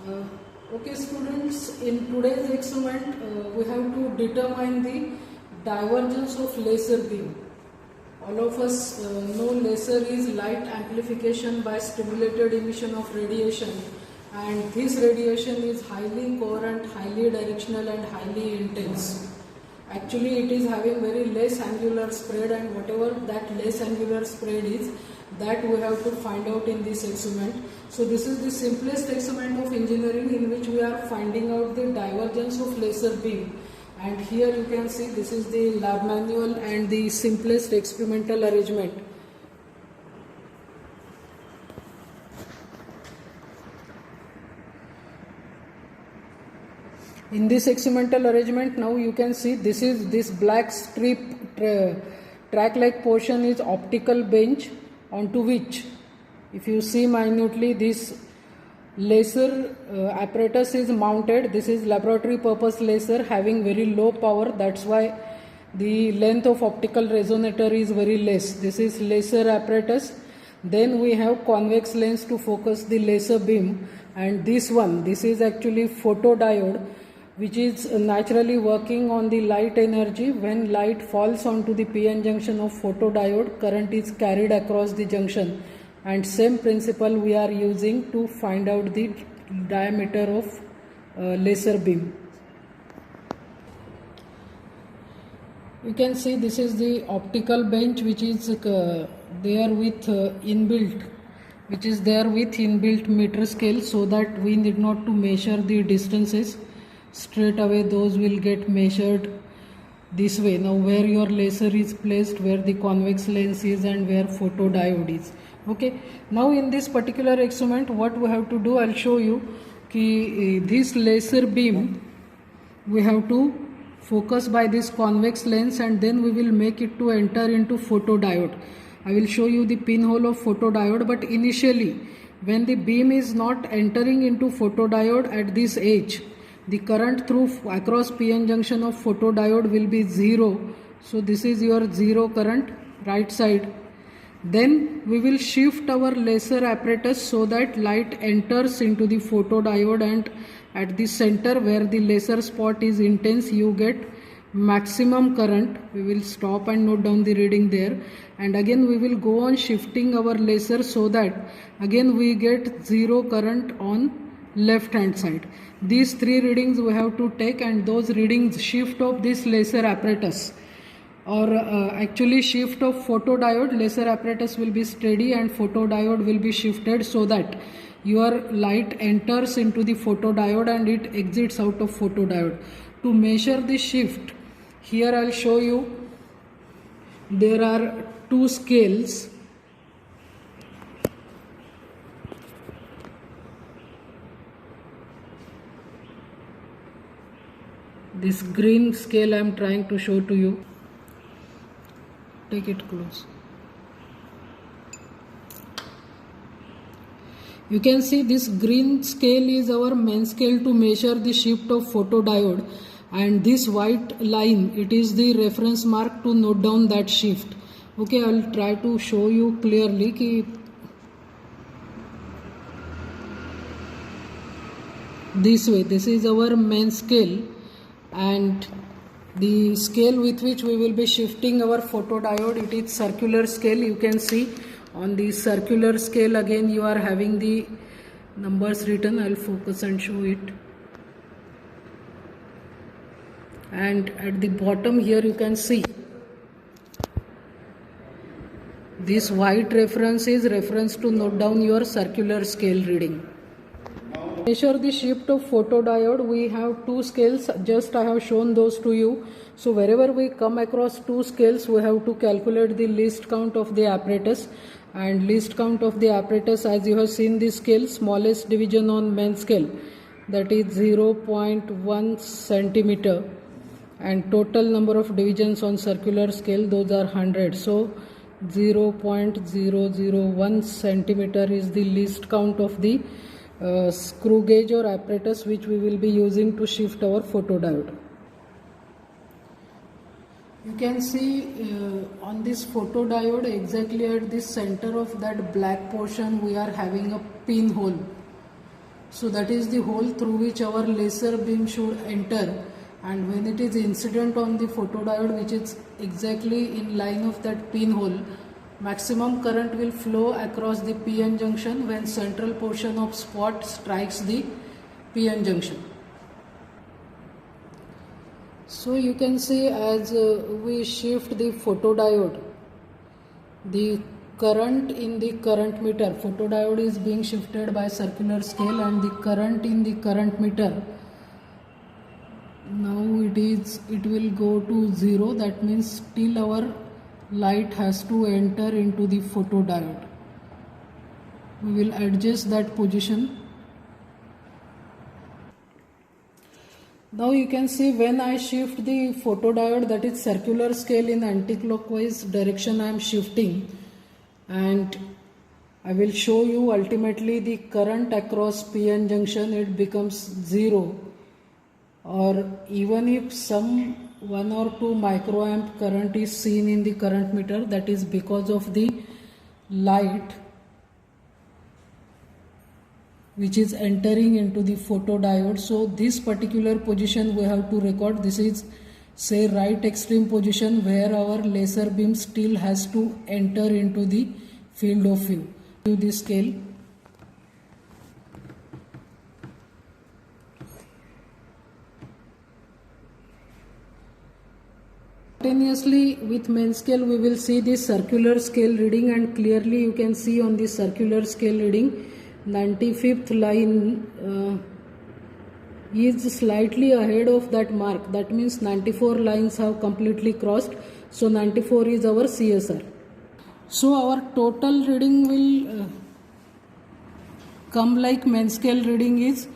Uh, okay students, in today's experiment we have to determine the divergence of laser beam. All of us know laser is light amplification by stimulated emission of radiation, and this radiation is highly coherent, highly directional and highly intense. Actually it is having very less angular spread, and whatever that less angular spread is, that we have to find out in this experiment. So this is the simplest experiment of engineering in which we are finding out the divergence of laser beam. And here you can see this is the lab manual and the simplest experimental arrangement. In this experimental arrangement, now you can see this black strip track-like portion is optical bench, onto which, if you see minutely, this laser apparatus is mounted. This is laboratory purpose laser having very low power. That's why the length of optical resonator is very less. This is laser apparatus. Then we have convex lens to focus the laser beam, and this is actually photodiode, which is naturally working on the light energy. When light falls onto the PN junction of photodiode, current is carried across the junction, and same principle we are using to find out the diameter of laser beam. You can see this is the optical bench which is there with inbuilt meter scale, so that we need not to measure the distances. Straight away those will get measured this way. Now where your laser is placed, where the convex lens is, and where photodiode is. Okay, now in this particular experiment what we have to do, I'll show you this laser beam we have to focus by this convex lens, and then we will make it to enter into photodiode. I will show you the pinhole of photodiode, but initially when the beam is not entering into photodiode at this edge, the current across PN junction of photodiode will be 0. So this is your 0 current, right side. Then we will shift our laser apparatus so that light enters into the photodiode, and at the center where the laser spot is intense, you get maximum current. We will stop and note down the reading there, and again we will go on shifting our laser so that again we get 0 current on left hand side. These 3 readings we have to take, and those readings shift of this laser apparatus, or actually shift of photodiode. Laser apparatus will be steady and photodiode will be shifted so that your light enters into the photodiode and it exits out of photodiode. To measure the shift, here I'll show you there are 2 scales. This green scale I am trying to show to you. Take it close. You can see this green scale is our main scale to measure the shift of photodiode, and this white line, it is the reference mark to note down that shift. Okay, I'll try to show you clearly. This way, this is our main scale, and the scale with which we will be shifting our photodiode, it is circular scale. You can see on the circular scale again you are having the numbers written. I'll focus and show it. And at the bottom here you can see this white reference is reference to note down your circular scale reading. Measure the shift of photodiode, we have 2 scales, just I have shown those to you. So wherever we come across 2 scales, we have to calculate the least count of the apparatus, and least count of the apparatus, as you have seen the scale, smallest division on main scale, that is 0.1 centimeter, and total number of divisions on circular scale, those are 100. So 0.001 centimeter is the least count of the screw gauge or apparatus which we will be using to shift our photodiode. You can see on this photodiode, exactly at the center of that black portion we are having a pinhole. So that is the hole through which our laser beam should enter, and when it is incident on the photodiode, which is exactly in line of that pinhole, maximum current will flow across the PN junction when central portion of spot strikes the PN junction. So you can see as we shift the photodiode, the current in the current meter, photodiode is being shifted by circular scale, and the current in the current meter, now it will go to 0. That means still our light has to enter into the photodiode. We will adjust that position. Now you can see when I shift the photodiode, that is circular scale, in anti-clockwise direction I am shifting, and I will show you ultimately the current across PN junction, it becomes 0, or even if some 1 or 2 microamp current is seen in the current meter, that is because of the light which is entering into the photodiode. So this particular position we have to record. This is say right extreme position where our laser beam still has to enter into the field of view. To the scale, simultaneously with main scale we will see the circular scale reading, and clearly you can see on the circular scale reading 95th line is slightly ahead of that mark. That means 94 lines have completely crossed. So 94 is our CSR. So our total reading will come like main scale reading is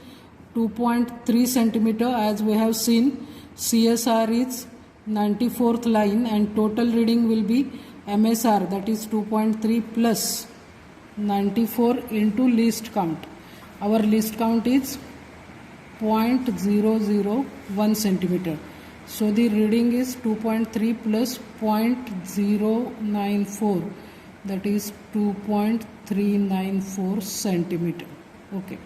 2.3 centimeter, as we have seen. CSR is 94th line, and total reading will be MSR, that is 2.3 plus 94 into least count. Our least count is 0.001 centimeter. So the reading is 2.3 plus 0.094, that is 2.394 centimeter. Okay.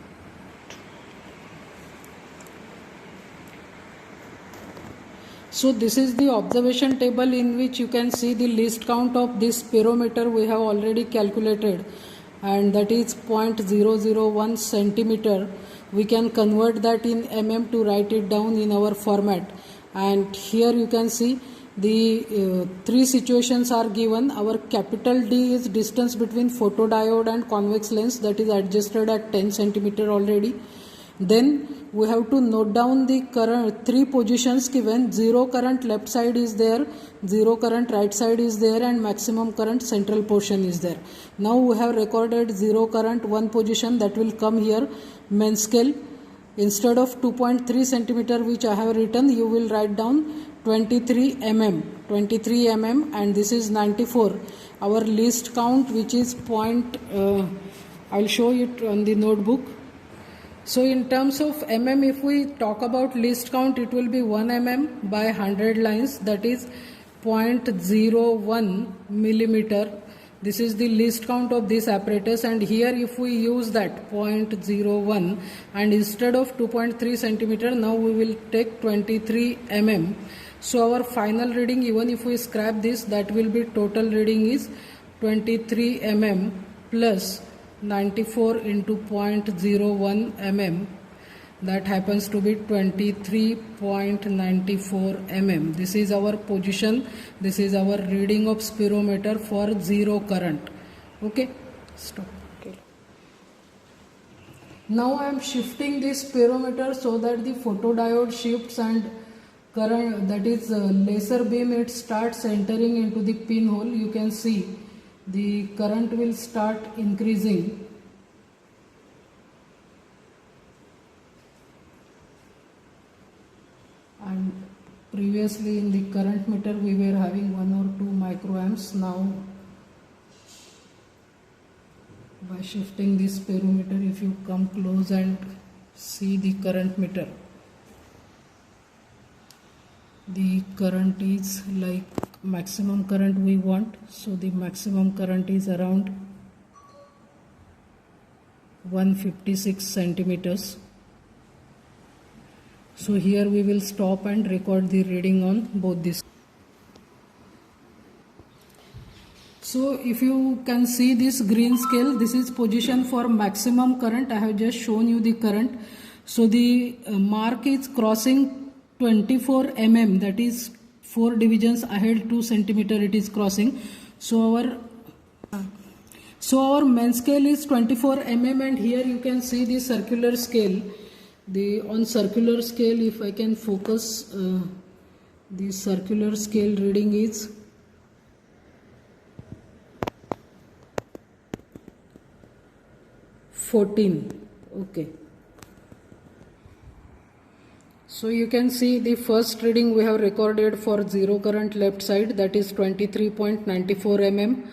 So this is the observation table in which you can see the least count of this spirometer we have already calculated, and that is 0.001 centimeter. We can convert that in mm to write it down in our format, and here you can see the 3 situations are given. Our capital D is distance between photodiode and convex lens, that is adjusted at 10 centimeter already. Then we have to note down the current 3 positions given. 0 current left side is there, 0 current right side is there, and maximum current central portion is there. Now we have recorded 0 current 1 position, that will come here. Main scale, instead of 2.3 centimeter which I have written, you will write down 23 mm, and this is 94. Our least count, which is I'll show it on the notebook. So in terms of mm, if we talk about least count, it will be 1 mm by 100 lines, that is 0.01 millimeter. This is the least count of this apparatus, and here if we use that 0.01 and instead of 2.3 centimeter, now we will take 23 mm. So our final reading, even if we scrap this, that will be total reading is 23 mm plus 94 into 0.01 mm, that happens to be 23.94 mm. This is our position, this is our reading of spirometer for 0 current. Okay, stop. Okay. Now I am shifting this spirometer so that the photodiode shifts and current, that is laser beam, it starts entering into the pinhole. You can see the current will start increasing. And previously in the current meter we were having 1 or 2 microamps. Now by shifting this spirometer, if you come close and see the current meter, the current is like maximum current we want. So the maximum current is around 156 centimeters. So here we will stop and record the reading on both these. So if you can see this green scale, this is position for maximum current. I have just shown you the current. So the mark is crossing 24 mm, that is 4 divisions ahead 2 centimeter it is crossing. So our main scale is 24 mm, and here you can see the circular scale. On circular scale, if I can focus, the circular scale reading is 14. Okay. So you can see the first reading we have recorded for zero current left side, that is 23.94 mm.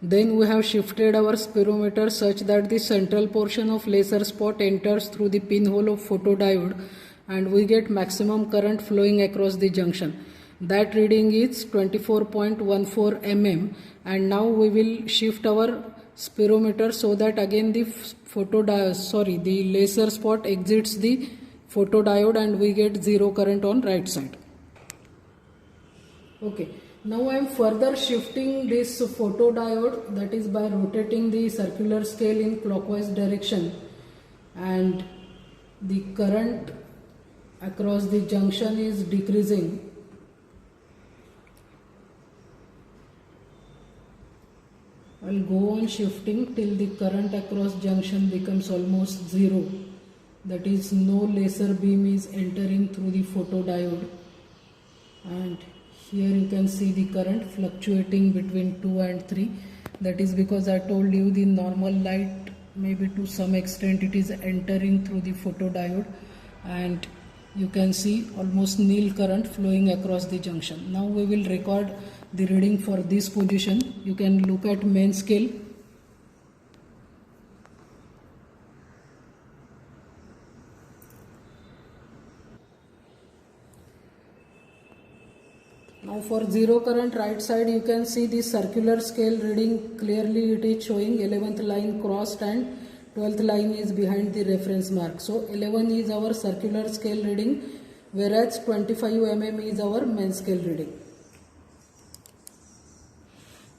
Then we have shifted our spirometer such that the central portion of laser spot enters through the pinhole of photodiode and we get maximum current flowing across the junction. That reading is 24.14 mm, and now we will shift our spirometer so that again the laser spot exits the photodiode and we get zero current on right side. Okay, now I am further shifting this photodiode, that is by rotating the circular scale in clockwise direction, and the current across the junction is decreasing. I will go on shifting till the current across junction becomes almost zero. That is, no laser beam is entering through the photodiode, and here you can see the current fluctuating between 2 and 3. That is because I told you the normal light, maybe to some extent it is entering through the photodiode, and you can see almost nil current flowing across the junction. Now we will record the reading for this position. You can look at main scale. Now for zero current right side, you can see the circular scale reading clearly. It is showing 11th line crossed and 12th line is behind the reference mark. So 11 is our circular scale reading, whereas 25 mm is our main scale reading.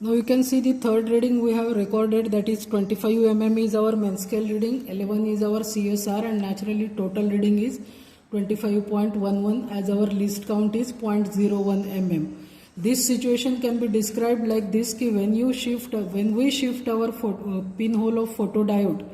Now you can see the third reading we have recorded, that is 25 mm is our main scale reading, 11 is our CSR, and naturally total reading is 25.11 as our least count is 0.01 mm. This situation can be described like this: कि when we shift our pinhole of photodiode,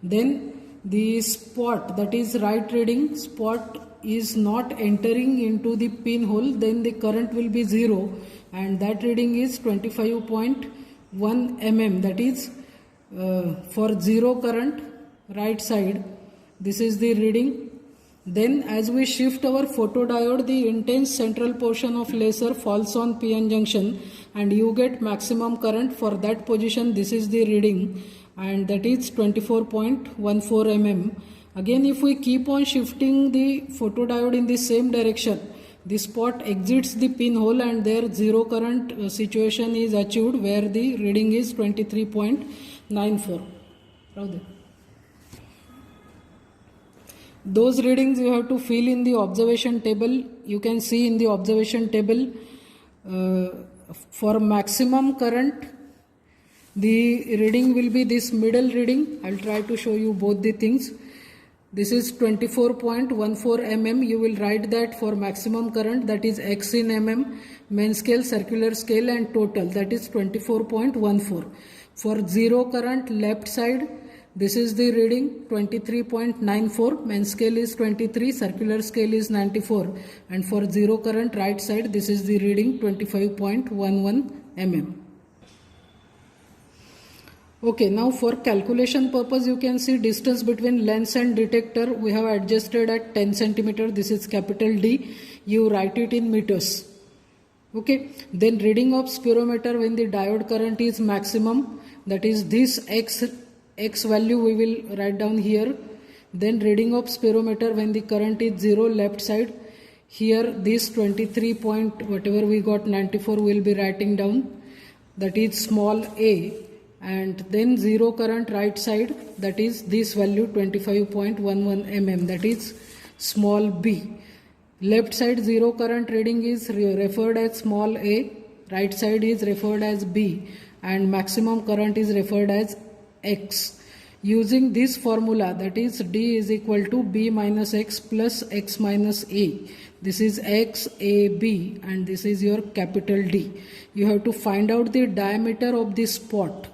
then the spot, that is right reading spot, is not entering into the pinhole, then the current will be zero, and that reading is 25.1 mm. That is for zero current right side, this is the reading. Then as we shift our photodiode, the intense central portion of laser falls on PN junction and you get maximum current for that position. This is the reading, and that is 24.14 mm. Again, if we keep on shifting the photodiode in the same direction, the spot exits the pinhole and there zero current situation is achieved, where the reading is 23.94. Those readings you have to fill in the observation table. You can see in the observation table for maximum current, the reading will be this middle reading. I will try to show you both the things. This is 24.14 mm. You will write that for maximum current, that is X in mm, main scale, circular scale, and total, that is 24.14. For zero current left side, this is the reading 23.94, main scale is 23, circular scale is 94, and for zero current right side, this is the reading 25.11 mm. Okay, now for calculation purpose, you can see distance between lens and detector we have adjusted at 10 centimeter. This is capital D. You write it in meters. Okay, then reading of spirometer when the diode current is maximum, that is this X value we will write down here. Then reading of spirometer when the current is 0 left side. Here this 23 point whatever we got 94 will be writing down, that is small a. and then zero current right side, that is this value 25.11 mm, that is small b. Left side zero current reading is referred as small a, right side is referred as b, and maximum current is referred as x. Using this formula, that is D is equal to B minus X plus X minus A. This is X, A, B, and this is your capital D. You have to find out the diameter of this spot.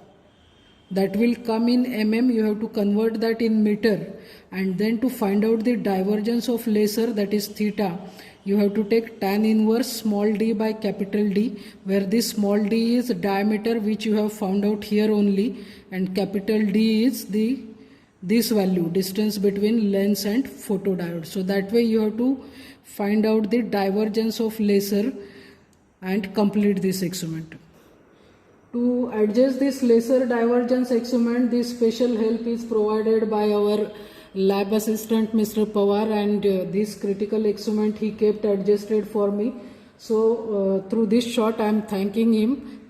That will come in mm, you have to convert that in meter, and then to find out the divergence of laser, that is theta, you have to take tan inverse small d by capital D, where this small d is diameter which you have found out here only, and capital D is this value, distance between lens and photodiode. So that way you have to find out the divergence of laser and complete this experiment. To adjust this laser divergence experiment, this special help is provided by our lab assistant Mr. Pawar, and this critical experiment he kept adjusted for me. So through this shot I am thanking him.